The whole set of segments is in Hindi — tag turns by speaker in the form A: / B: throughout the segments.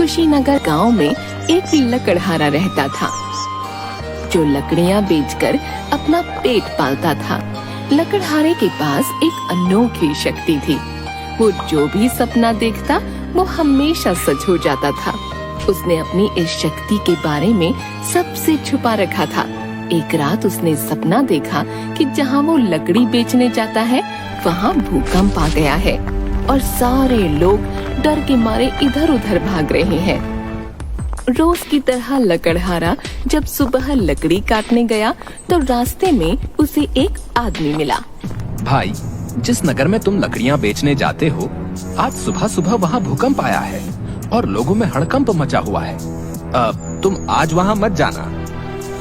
A: कुशीनगर गांव में एक लकड़हारा रहता था जो लकड़ियां बेचकर अपना पेट पालता था। लकड़हारे के पास एक अनोखी शक्ति थी। वो जो भी सपना देखता वो हमेशा सच हो जाता था। उसने अपनी इस शक्ति के बारे में सबसे छुपा रखा था। एक रात उसने सपना देखा कि जहाँ वो लकड़ी बेचने जाता है वहाँ भूकंप आ गया है और सारे लोग डर के मारे इधर उधर भाग रहे हैं। रोज की तरह लकड़हारा जब सुबह लकड़ी काटने गया तो रास्ते में उसे एक आदमी मिला।
B: भाई, जिस नगर में तुम लकड़ियाँ बेचने जाते हो, आज सुबह सुबह वहाँ भूकंप आया है और लोगों में हड़कंप मचा हुआ है। तुम आज वहाँ मत जाना।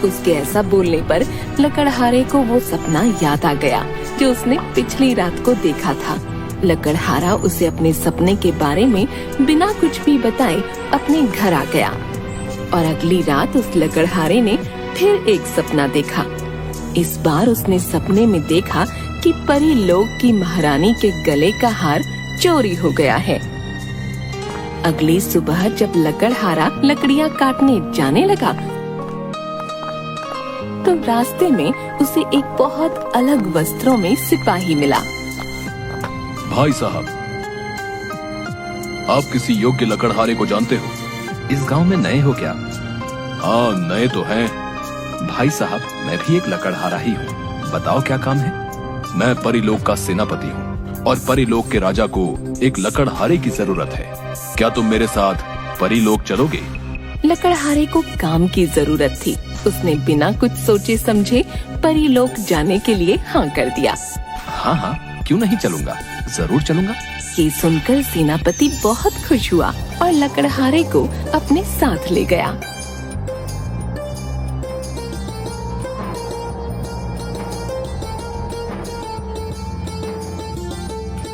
A: उसके ऐसा बोलने पर लकड़हारे को वो सपना याद आ गया जो उसने पिछली रात को देखा था। लकड़हारा उसे अपने सपने के बारे में बिना कुछ भी बताए अपने घर आ गया और अगली रात उस लकड़हारे ने फिर एक सपना देखा। इस बार उसने सपने में देखा कि परी लोग की महारानी के गले का हार चोरी हो गया है। अगली सुबह जब लकड़हारा लकड़ियाँ काटने जाने लगा तो रास्ते में उसे एक बहुत अलग वस्त्रों में सिपाही मिला।
C: भाई साहब, आप किसी योग्य लकड़हारे को जानते हो?
B: इस गांव में नए हो क्या?
C: हाँ, नए तो हैं।
B: भाई साहब, मैं भी एक लकड़हारा ही हूँ। बताओ क्या काम है?
C: मैं परीलोक का सेनापति हूँ और परीलोक के राजा को एक लकड़हारे की जरूरत है। क्या तुम मेरे साथ परीलोक चलोगे?
A: लकड़हारे को काम की जरूरत थी। उसने बिना कुछ सोचे समझे परीलोक जाने के लिए हाँ कर दिया।
B: हाँ हाँ, क्यों नहीं चलूंगा, जरूर चलूंगा।
A: ये सुनकर सेनापति बहुत खुश हुआ और लकड़हारे को अपने साथ ले गया।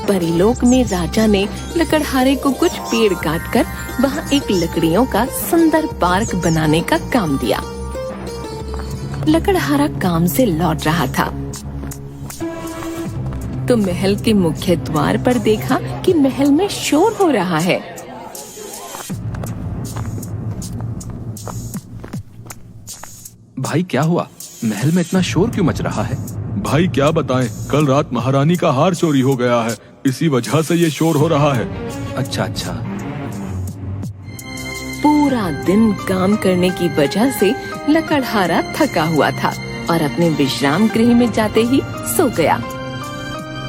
A: परीलोक में राजा ने लकड़हारे को कुछ पेड़ काटकर वहाँ एक लकड़ियों का सुंदर पार्क बनाने का काम दिया। लकड़हारा काम से लौट रहा था तो महल के मुख्य द्वार पर देखा कि महल में शोर हो रहा है।
B: भाई, क्या हुआ? महल में इतना शोर क्यों मच रहा है?
C: भाई क्या बताएं, कल रात महारानी का हार चोरी हो गया है, इसी वजह से ये शोर हो रहा है।
B: अच्छा अच्छा।
A: पूरा दिन काम करने की वजह से लकड़हारा थका हुआ था और अपने विश्राम गृह में जाते ही सो गया।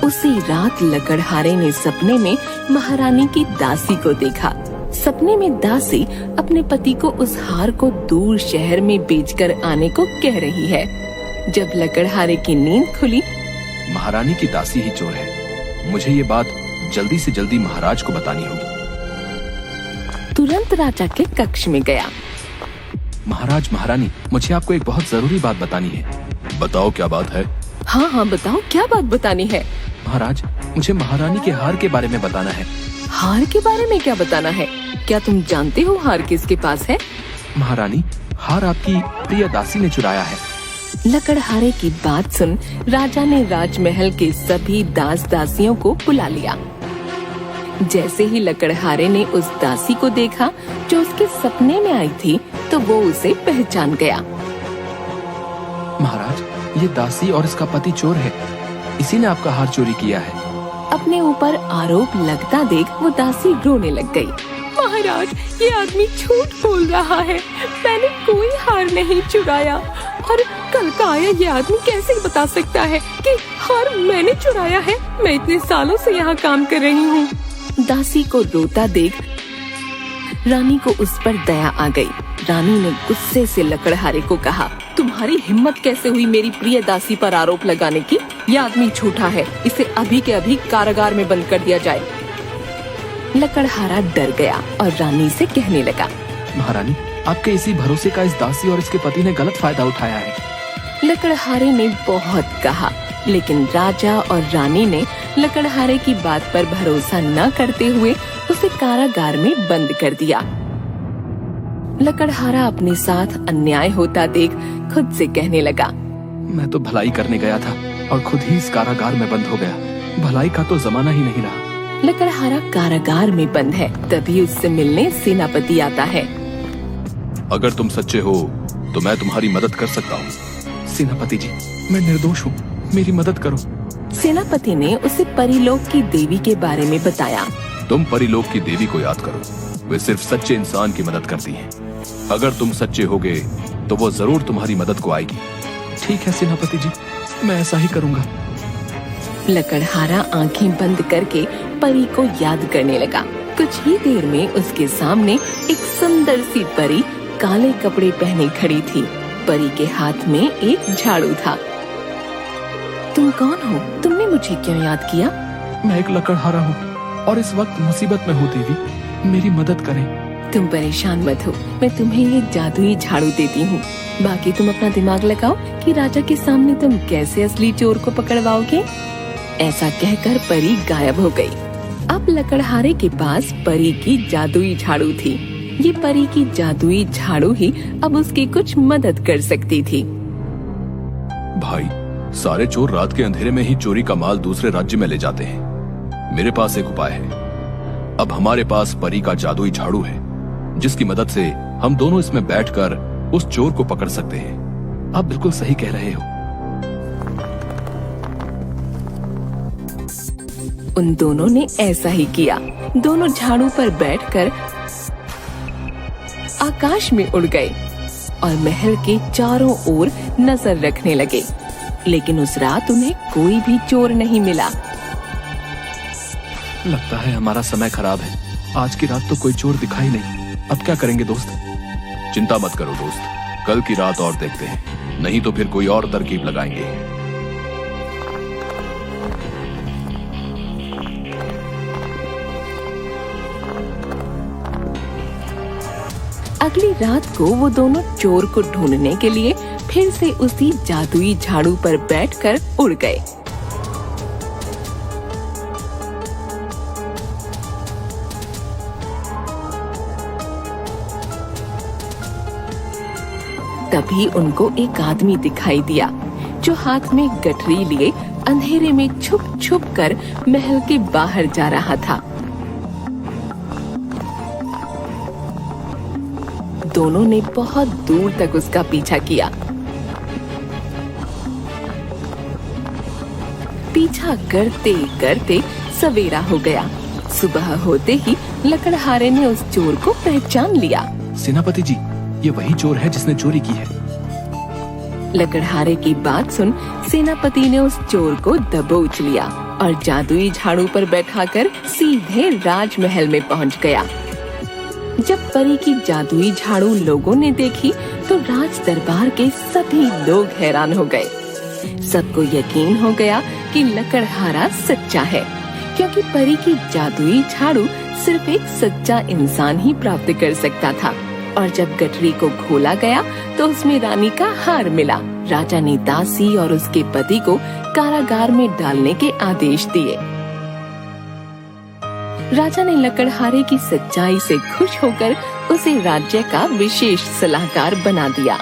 A: उसी रात लकड़हारे ने सपने में महारानी की दासी को देखा। सपने में दासी अपने पति को उस हार को दूर शहर में बेचकर आने को कह रही है। जब लकड़हारे की नींद खुली,
B: महारानी की दासी ही चोर है। मुझे ये बात जल्दी से जल्दी महाराज को बतानी होगी।
A: तुरंत राजा के कक्ष में गया।
B: महाराज, महारानी, मुझे आपको एक बहुत जरूरी बात बतानी है।
C: बताओ क्या बात है?
A: हाँ हाँ बताओ, क्या बात बतानी है?
B: महाराज, मुझे महारानी के हार के बारे में बताना है।
A: हार के बारे में क्या बताना है? क्या तुम जानते हो हार किसके पास है?
B: महारानी, हार आपकी प्रिय दासी ने चुराया है।
A: लकड़हारे की बात सुन राजा ने राजमहल के सभी दास दासियों को बुला लिया। जैसे ही लकड़हारे ने उस दासी को देखा जो उसके सपने में आई थी तो वो उसे पहचान गया।
B: महाराज, ये दासी और इसका पति चोर है। इसी ने आपका हार चोरी किया है।
A: अपने ऊपर आरोप लगता देख वो दासी रोने लग गई। महाराज, ये आदमी झूठ बोल रहा है। मैंने कोई हार नहीं चुराया और कल का आया ये आदमी कैसे बता सकता है कि हार मैंने चुराया है? मैं इतने सालों से यहाँ काम कर रही हूँ। दासी को रोता देख रानी को उस पर दया आ गई। रानी ने गुस्से से लकड़हारे को कहा, तुम्हारी हिम्मत कैसे हुई मेरी प्रिय दासी पर आरोप लगाने की? यह आदमी झूठा है, इसे अभी के अभी कारागार में बंद कर दिया जाए। लकड़हारा डर गया और रानी से कहने लगा,
B: महारानी, आपके इसी भरोसे का इस दासी और इसके पति ने गलत फायदा उठाया है।
A: लकड़हारे ने बहुत कहा लेकिन राजा और रानी ने लकड़हारे की बात पर भरोसा न करते हुए उसे कारागार में बंद कर दिया। लकड़हारा अपने साथ अन्याय होता देख खुद से कहने लगा,
B: मैं तो भलाई करने गया था और खुद ही इस कारागार में बंद हो गया। भलाई का तो जमाना ही नहीं रहा।
A: लकड़हारा कारागार में बंद है। तभी उससे मिलने सेनापति आता है।
C: अगर तुम सच्चे हो तो मैं तुम्हारी मदद कर सकता हूँ।
B: सेनापति जी, मैं निर्दोष हूँ, मेरी मदद करो।
A: सेनापति ने उसे परीलोक की देवी के बारे में बताया।
C: तुम परीलोक की देवी को याद करो, वे सिर्फ सच्चे इंसान की मदद करती हैं। अगर तुम सच्चे होगे तो वो जरूर तुम्हारी मदद को आएगी।
B: ठीक है सेनापति जी, मैं ऐसा ही करूँगा।
A: लकड़हारा आंखें बंद करके परी को याद करने लगा। कुछ ही देर में उसके सामने एक सुंदर सी परी काले कपड़े पहने खड़ी थी। परी के हाथ में एक झाड़ू था। तुम कौन हो? तुमने मुझे क्यों याद किया?
B: मैं एक लकड़हारा हूँ और इस वक्त मुसीबत में हूँ देवी, मेरी मदद करें।
A: तुम परेशान मत हो, मैं तुम्हें ये जादुई झाड़ू देती हूँ। बाकी तुम अपना दिमाग लगाओ कि राजा के सामने तुम कैसे असली चोर को पकड़वाओगे। ऐसा कहकर परी गायब हो गई। अब लकड़हारे के पास परी की जादुई झाड़ू थी। ये परी की जादुई झाड़ू ही अब उसकी कुछ मदद कर सकती थी।
C: भाई, सारे चोर रात के अंधेरे में ही चोरी का माल दूसरे राज्य में ले जाते हैं। मेरे पास एक उपाय है। अब हमारे पास परी का जादुई झाड़ू है, जिसकी मदद से हम दोनों इसमें बैठकर उस चोर को पकड़ सकते हैं।
B: आप बिल्कुल सही कह रहे हो।
A: उन दोनों ने ऐसा ही किया। दोनों झाड़ू पर बैठकर आकाश में उड़ गए और महल के चारों ओर नजर रखने लगे। लेकिन उस रात उन्हें कोई भी चोर नहीं मिला।
B: लगता है हमारा समय खराब है। आज की रात तो कोई चोर दिखाई नहीं। अब क्या करेंगे दोस्त?
C: चिंता मत करो दोस्त, कल की रात और देखते हैं, नहीं तो फिर कोई और तरकीब लगाएंगे।
A: अगली रात को वो दोनों चोर को ढूंढने के लिए फिर से उसी जादुई झाड़ू पर बैठकर उड़ गए। तभी उनको एक आदमी दिखाई दिया, जो हाथ में गठरी लिए अंधेरे में छुप छुप कर महल के बाहर जा रहा था। दोनों ने बहुत दूर तक उसका पीछा किया। पीछा करते करते सवेरा हो गया। सुबह होते ही लकड़हारे ने उस चोर को पहचान लिया।
B: सेनापति जी, ये वही चोर है जिसने चोरी की है।
A: लकड़हारे की बात सुन सेनापति ने उस चोर को दबोच लिया और जादुई झाड़ू पर बैठाकर सीधे राजमहल में पहुंच गया। जब परी की जादुई झाड़ू लोगों ने देखी तो राज दरबार के सभी लोग हैरान हो गए। सबको यकीन हो गया कि लकड़हारा सच्चा है, क्योंकि परी की जादुई झाड़ू सिर्फ एक सच्चा इंसान ही प्राप्त कर सकता था। और जब गठरी को खोला गया तो उसमें रानी का हार मिला। राजा ने दासी और उसके पति को कारागार में डालने के आदेश दिए। राजा ने लकड़हारे की सच्चाई से खुश होकर उसे राज्य का विशेष सलाहकार बना दिया।